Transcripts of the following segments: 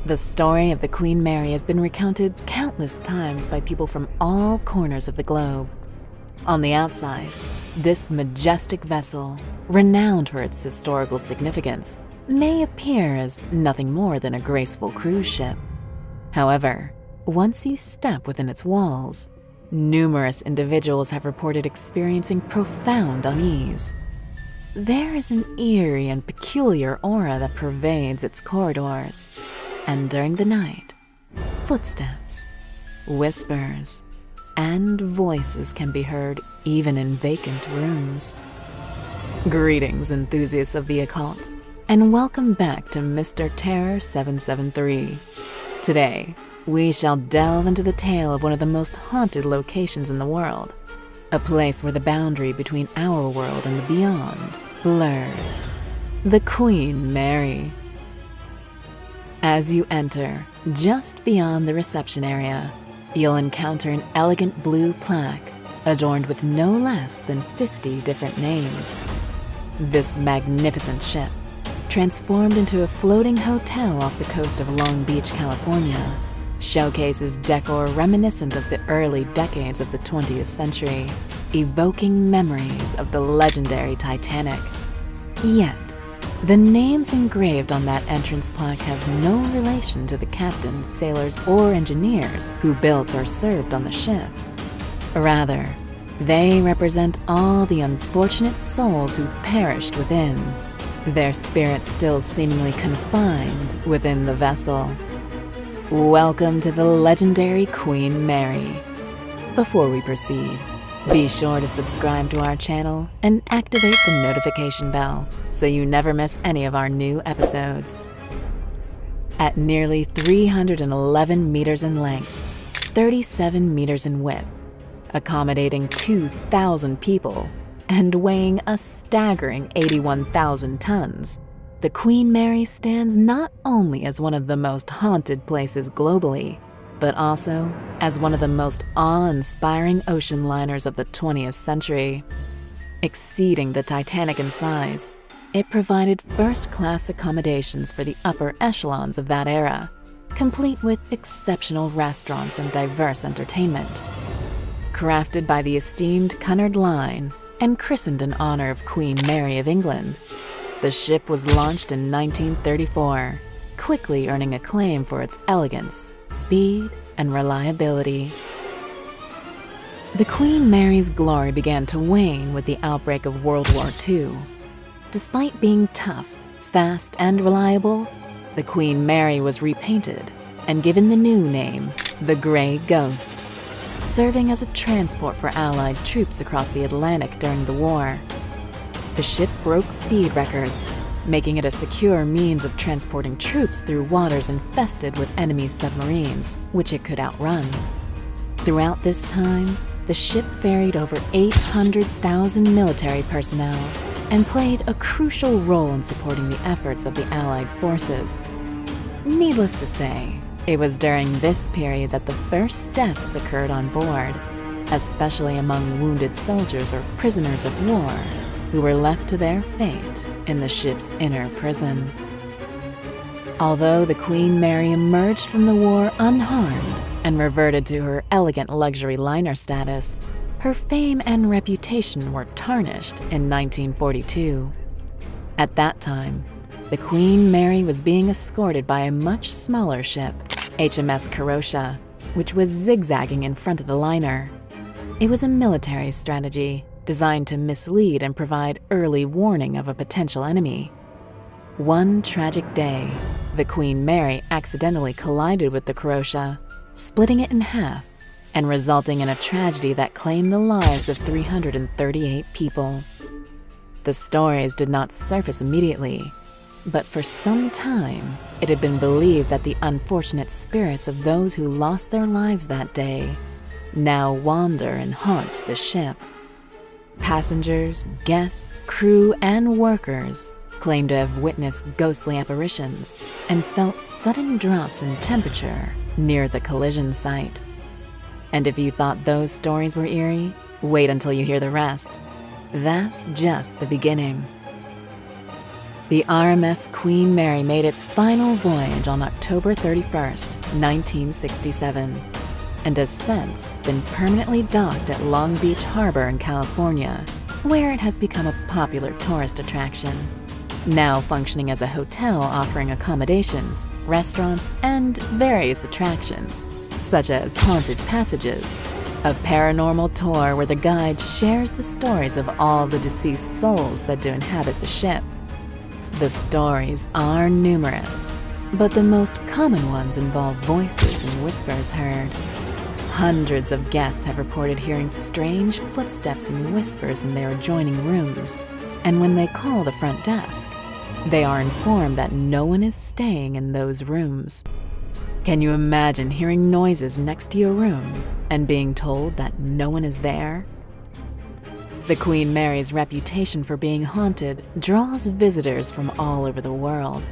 The story of the Queen Mary has been recounted countless times by people from all corners of the globe. On the outside, this majestic vessel, renowned for its historical significance, may appear as nothing more than a graceful cruise ship. However, once you step within its walls, numerous individuals have reported experiencing profound unease. There is an eerie and peculiar aura that pervades its corridors, and during the night, footsteps, whispers, and voices can be heard even in vacant rooms. Greetings, enthusiasts of the occult, and welcome back to Mr. Terror 773. Today, we shall delve into the tale of one of the most haunted locations in the world, a place where the boundary between our world and the beyond blurs. The Queen Mary. As you enter, just beyond the reception area, you'll encounter an elegant blue plaque adorned with no less than 50 different names. This magnificent ship, transformed into a floating hotel off the coast of Long Beach, California, showcases decor reminiscent of the early decades of the 20th century, evoking memories of the legendary Titanic. Yet, the names engraved on that entrance plaque have no relation to the captains, sailors, or engineers who built or served on the ship. Rather, they represent all the unfortunate souls who perished within, their spirits still seemingly confined within the vessel. Welcome to the legendary Queen Mary. Before we proceed, be sure to subscribe to our channel and activate the notification bell so you never miss any of our new episodes. At nearly 311 meters in length, 37 meters in width, accommodating 2,000 people, and weighing a staggering 81,000 tons, the Queen Mary stands not only as one of the most haunted places globally, but also as one of the most awe-inspiring ocean liners of the 20th century. Exceeding the Titanic in size, it provided first-class accommodations for the upper echelons of that era, complete with exceptional restaurants and diverse entertainment. Crafted by the esteemed Cunard Line and christened in honor of Queen Mary of England, the ship was launched in 1934, quickly earning acclaim for its elegance, speed, and reliability. The Queen Mary's glory began to wane with the outbreak of World War II. Despite being tough, fast, and reliable, the Queen Mary was repainted and given the new name, the Grey Ghost, serving as a transport for Allied troops across the Atlantic during the war. The ship broke speed records, making it a secure means of transporting troops through waters infested with enemy submarines, which it could outrun. Throughout this time, the ship ferried over 800,000 military personnel and played a crucial role in supporting the efforts of the Allied forces. Needless to say, it was during this period that the first deaths occurred on board, especially among wounded soldiers or prisoners of war who were left to their fate in the ship's inner prison. Although the Queen Mary emerged from the war unharmed and reverted to her elegant luxury liner status, her fame and reputation were tarnished in 1942. At that time, the Queen Mary was being escorted by a much smaller ship, HMS Croatia, which was zigzagging in front of the liner. It was a military strategy designed to mislead and provide early warning of a potential enemy. One tragic day, the Queen Mary accidentally collided with the Croatia, splitting it in half and resulting in a tragedy that claimed the lives of 338 people. The stories did not surface immediately, but for some time, it had been believed that the unfortunate spirits of those who lost their lives that day now wander and haunt the ship. Passengers, guests, crew, and workers claim to have witnessed ghostly apparitions and felt sudden drops in temperature near the collision site. And if you thought those stories were eerie, wait until you hear the rest. That's just the beginning. The RMS Queen Mary made its final voyage on October 31st, 1967, and has since been permanently docked at Long Beach Harbor in California, where it has become a popular tourist attraction, now functioning as a hotel offering accommodations, restaurants, and various attractions, such as haunted passages, a paranormal tour where the guide shares the stories of all the deceased souls said to inhabit the ship. The stories are numerous, but the most common ones involve voices and whispers heard. Hundreds of guests have reported hearing strange footsteps and whispers in their adjoining rooms, and when they call the front desk, they are informed that no one is staying in those rooms. Can you imagine hearing noises next to your room and being told that no one is there? The Queen Mary's reputation for being haunted draws visitors from all over the world,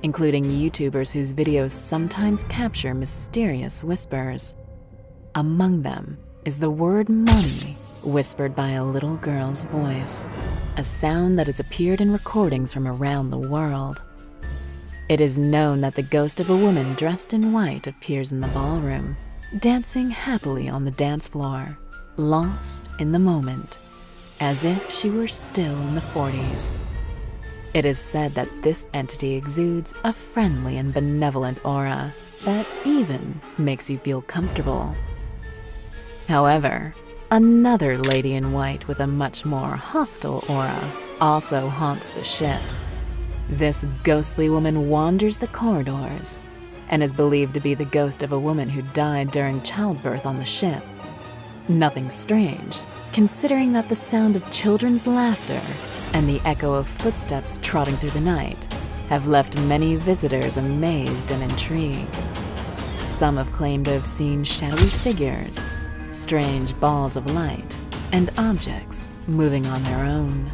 including YouTubers whose videos sometimes capture mysterious whispers. Among them is the word money, whispered by a little girl's voice, a sound that has appeared in recordings from around the world. It is known that the ghost of a woman dressed in white appears in the ballroom, dancing happily on the dance floor, lost in the moment, as if she were still in the 40s. It is said that this entity exudes a friendly and benevolent aura that even makes you feel comfortable. However, another lady in white with a much more hostile aura also haunts the ship. This ghostly woman wanders the corridors and is believed to be the ghost of a woman who died during childbirth on the ship. Nothing strange, considering that the sound of children's laughter and the echo of footsteps trotting through the night have left many visitors amazed and intrigued. Some have claimed to have seen shadowy figures, strange balls of light, and objects moving on their own.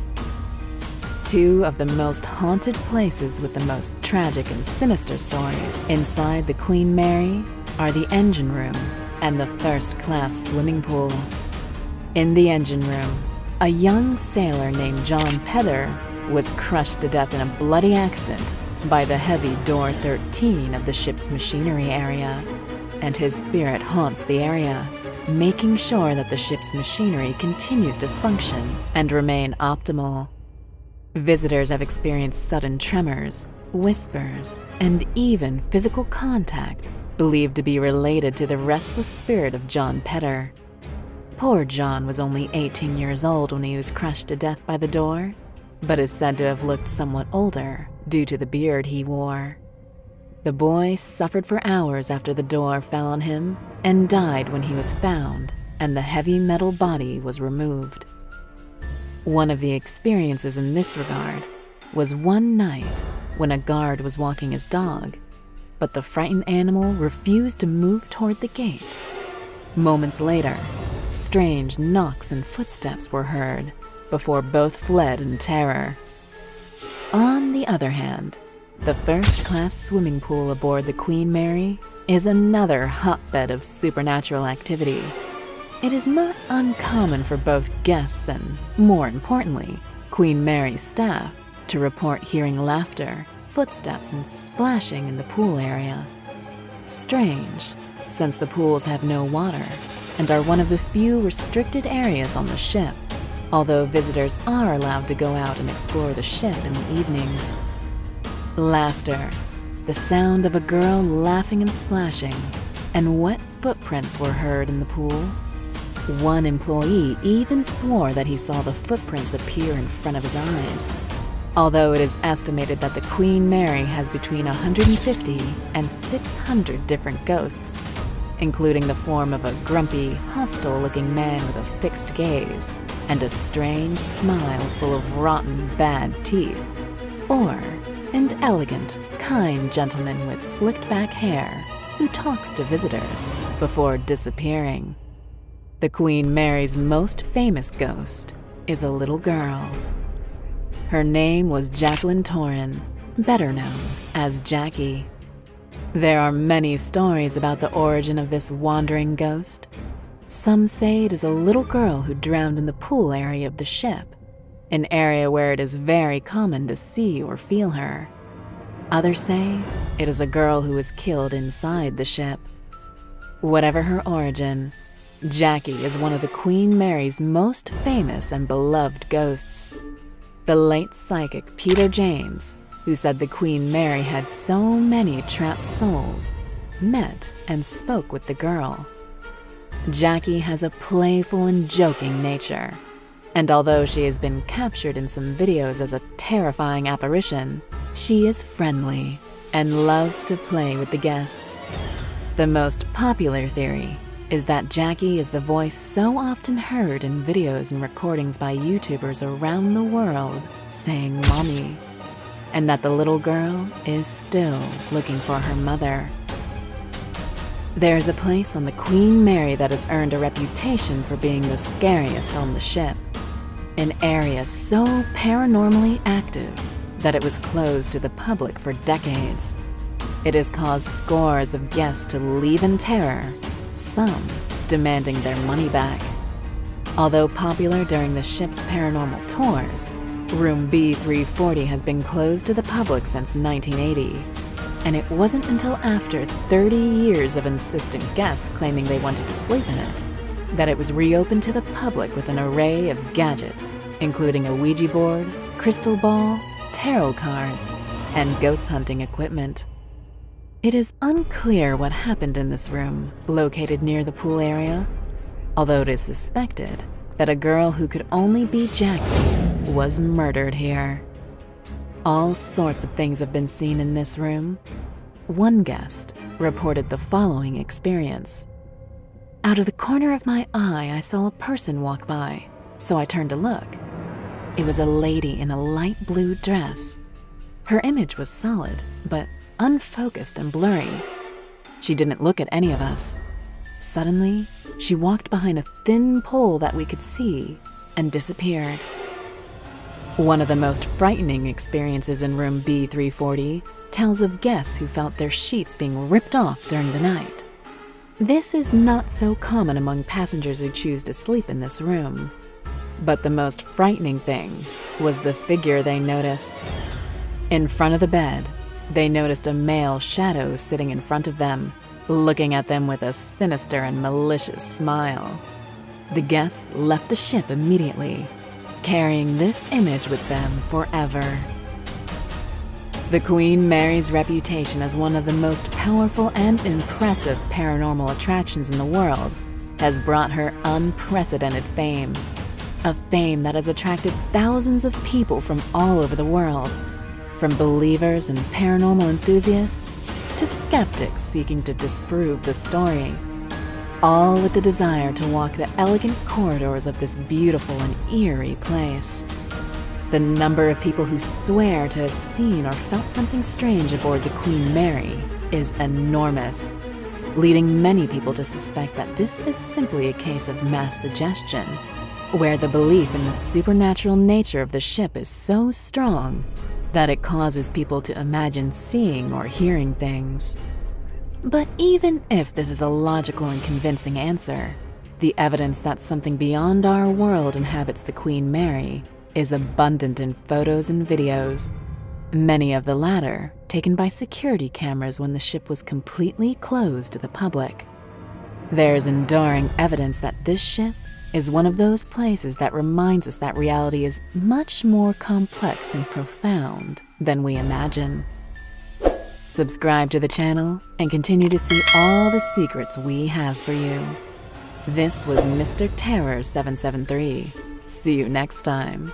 Two of the most haunted places with the most tragic and sinister stories inside the Queen Mary are the engine room and the first-class swimming pool. In the engine room, a young sailor named John Pedder was crushed to death in a bloody accident by the heavy door 13 of the ship's machinery area, and his spirit haunts the area, making sure that the ship's machinery continues to function and remain optimal. Visitors have experienced sudden tremors, whispers, and even physical contact believed to be related to the restless spirit of John Pedder. Poor John was only 18 years old when he was crushed to death by the door, but is said to have looked somewhat older due to the beard he wore. The boy suffered for hours after the door fell on him and died when he was found and the heavy metal body was removed. One of the experiences in this regard was one night when a guard was walking his dog, but the frightened animal refused to move toward the gate. Moments later, strange knocks and footsteps were heard before both fled in terror. On the other hand, the first-class swimming pool aboard the Queen Mary is another hotbed of supernatural activity. It is not uncommon for both guests and, more importantly, Queen Mary's staff to report hearing laughter, footsteps, and splashing in the pool area. Strange, since the pools have no water and are one of the few restricted areas on the ship, although visitors are allowed to go out and explore the ship in the evenings. Laughter, the sound of a girl laughing and splashing, and wet footprints were heard in the pool. One employee even swore that he saw the footprints appear in front of his eyes. Although it is estimated that the Queen Mary has between 150 and 600 different ghosts, including the form of a grumpy, hostile-looking man with a fixed gaze and a strange smile full of rotten, bad teeth, or an elegant, kind gentleman with slicked-back hair who talks to visitors before disappearing. The Queen Mary's most famous ghost is a little girl. Her name was Jacqueline Torrin, better known as Jackie. There are many stories about the origin of this wandering ghost. Some say it is a little girl who drowned in the pool area of the ship, an area where it is very common to see or feel her. Others say it is a girl who was killed inside the ship. Whatever her origin, Jackie is one of the Queen Mary's most famous and beloved ghosts. The late psychic Peter James, who said the Queen Mary had so many trapped souls, met and spoke with the girl. Jackie has a playful and joking nature, and although she has been captured in some videos as a terrifying apparition, she is friendly and loves to play with the guests. The most popular theory is that Jackie is the voice so often heard in videos and recordings by YouTubers around the world saying "mommy," and that the little girl is still looking for her mother. There's a place on the Queen Mary that has earned a reputation for being the scariest on the ship, an area so paranormally active that it was closed to the public for decades. It has caused scores of guests to leave in terror, some demanding their money back. Although popular during the ship's paranormal tours, room B340 has been closed to the public since 1980, and it wasn't until after 30 years of insistent guests claiming they wanted to sleep in it that it was reopened to the public with an array of gadgets, including a Ouija board, crystal ball, tarot cards, and ghost hunting equipment. It is unclear what happened in this room, located near the pool area, although it is suspected that a girl who could only be Jackie was murdered here. All sorts of things have been seen in this room. One guest reported the following experience. Out of the corner of my eye, I saw a person walk by, so I turned to look. It was a lady in a light blue dress. Her image was solid, but unfocused and blurry. She didn't look at any of us. Suddenly, she walked behind a thin pole that we could see and disappeared. One of the most frightening experiences in room B340 tells of guests who felt their sheets being ripped off during the night. This is not so common among passengers who choose to sleep in this room. But the most frightening thing was the figure they noticed. In front of the bed, they noticed a male shadow sitting in front of them, looking at them with a sinister and malicious smile. The guests left the ship immediately, carrying this image with them forever. The Queen Mary's reputation as one of the most powerful and impressive paranormal attractions in the world has brought her unprecedented fame. A fame that has attracted thousands of people from all over the world, from believers and paranormal enthusiasts to skeptics seeking to disprove the story, all with the desire to walk the elegant corridors of this beautiful and eerie place. The number of people who swear to have seen or felt something strange aboard the Queen Mary is enormous, leading many people to suspect that this is simply a case of mass suggestion, where the belief in the supernatural nature of the ship is so strong that it causes people to imagine seeing or hearing things. But even if this is a logical and convincing answer, the evidence that something beyond our world inhabits the Queen Mary is abundant in photos and videos, many of the latter taken by security cameras when the ship was completely closed to the public. There's enduring evidence that this ship is one of those places that reminds us that reality is much more complex and profound than we imagine. Subscribe to the channel and continue to see all the secrets we have for you. This was Mr. Terror 773. See you next time.